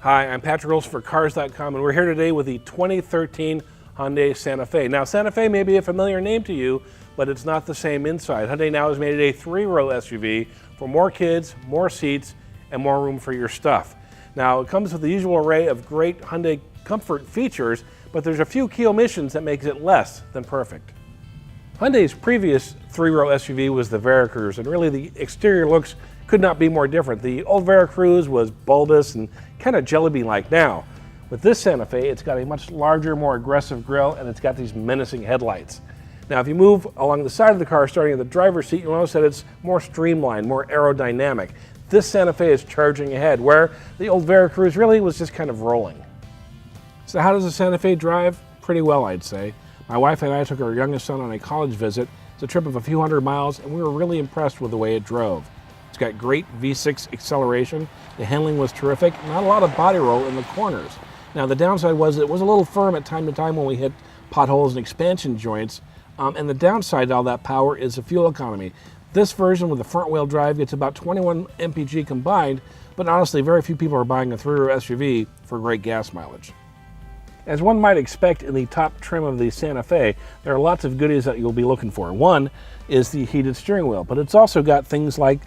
Hi, I'm Patrick Olson for Cars.com, and we're here today with the 2013 Hyundai Santa Fe. Now, Santa Fe may be a familiar name to you, but it's not the same inside. Hyundai now has made it a three-row SUV for more kids, more seats, and more room for your stuff. Now, it comes with the usual array of great Hyundai comfort features, but there's a few key omissions that makes it less than perfect. Hyundai's previous three-row SUV was the Veracruz, and really the exterior looks could not be more different. The old Veracruz was bulbous and kind of jelly bean-like. Now, with this Santa Fe, it's got a much larger, more aggressive grille, and it's got these menacing headlights. Now, if you move along the side of the car, starting at the driver's seat, you'll notice that it's more streamlined, more aerodynamic. This Santa Fe is charging ahead, where the old Veracruz really was just kind of rolling. So how does the Santa Fe drive? Pretty well, I'd say. My wife and I took our youngest son on a college visit. It's a trip of a few hundred miles, and we were really impressed with the way it drove. It's got great V6 acceleration. The handling was terrific. Not a lot of body roll in the corners. Now, the downside was it was a little firm at time to time when we hit potholes and expansion joints. And the downside to all that power is the fuel economy. This version with the front-wheel drive gets about 21 mpg combined, but honestly, very few people are buying a three-row SUV for great gas mileage. As one might expect in the top trim of the Santa Fe, there are lots of goodies that you'll be looking for. One is the heated steering wheel, but it's also got things like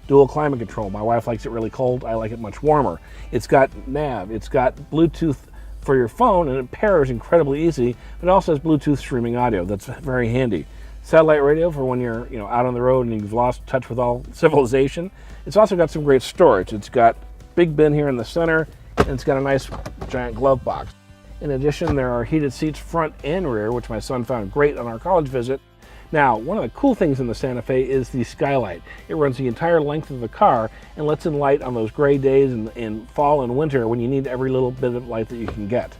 dual climate control. My wife likes it really cold. I like it much warmer. It's got nav. It's got Bluetooth for your phone, and it pairs incredibly easy. It also has Bluetooth streaming audio. That's very handy. Satellite radio for when you're out on the road and you've lost touch with all civilization. It's also got some great storage. It's got big bin here in the center, and it's got a nice giant glove box. In addition, there are heated seats front and rear, which my son found great on our college visit. Now, one of the cool things in the Santa Fe is the skylight. It runs the entire length of the car and lets in light on those gray days in fall and winter when you need every little bit of light that you can get.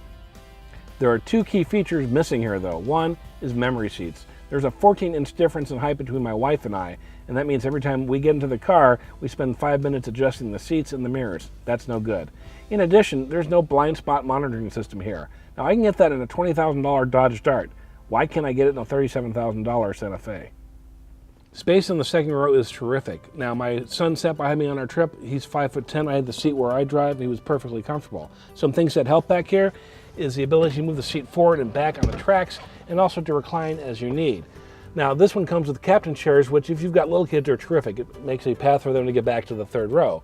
There are two key features missing here, though. One is memory seats. There's a 14-inch difference in height between my wife and I, and that means every time we get into the car, we spend 5 minutes adjusting the seats and the mirrors. That's no good. In addition, there's no blind spot monitoring system here. Now, I can get that in a $20,000 Dodge Dart. Why can't I get it in a $37,000 Santa Fe? Space in the second row is terrific. Now, my son sat behind me on our trip. He's 5'10". I had the seat where I drive. He was perfectly comfortable. Some things that help back here is the ability to move the seat forward and back on the tracks, and also to recline as you need. Now, this one comes with captain chairs, which if you've got little kids are terrific. It makes a path for them to get back to the third row.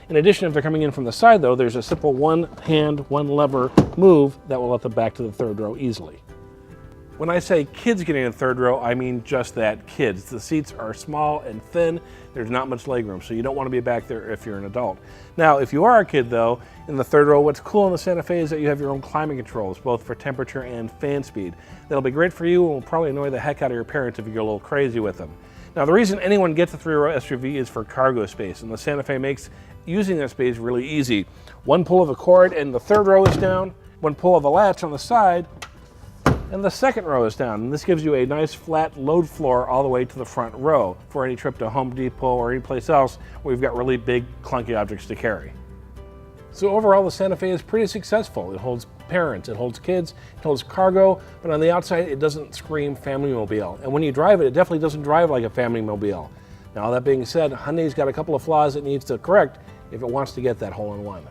In addition, if they're coming in from the side, though, there's a simple one hand, one lever move that will let them back to the third row easily. When I say kids getting in the third row, I mean just that, kids. The seats are small and thin. There's not much legroom, so you don't want to be back there if you're an adult. Now, if you are a kid, though, in the third row, what's cool in the Santa Fe is that you have your own climate controls, both for temperature and fan speed. That'll be great for you and will probably annoy the heck out of your parents if you get a little crazy with them. Now, the reason anyone gets a three-row SUV is for cargo space, and the Santa Fe makes using that space really easy. One pull of a cord and the third row is down, one pull of a latch on the side, and the second row is down. And this gives you a nice flat load floor all the way to the front row for any trip to Home Depot or any place else where you've got really big, clunky objects to carry. So overall, the Santa Fe is pretty successful. It holds parents, it holds kids, it holds cargo, but on the outside, it doesn't scream family mobile. And when you drive it, it definitely doesn't drive like a family mobile. Now, that being said, Hyundai's got a couple of flaws it needs to correct if it wants to get that hole-in-one.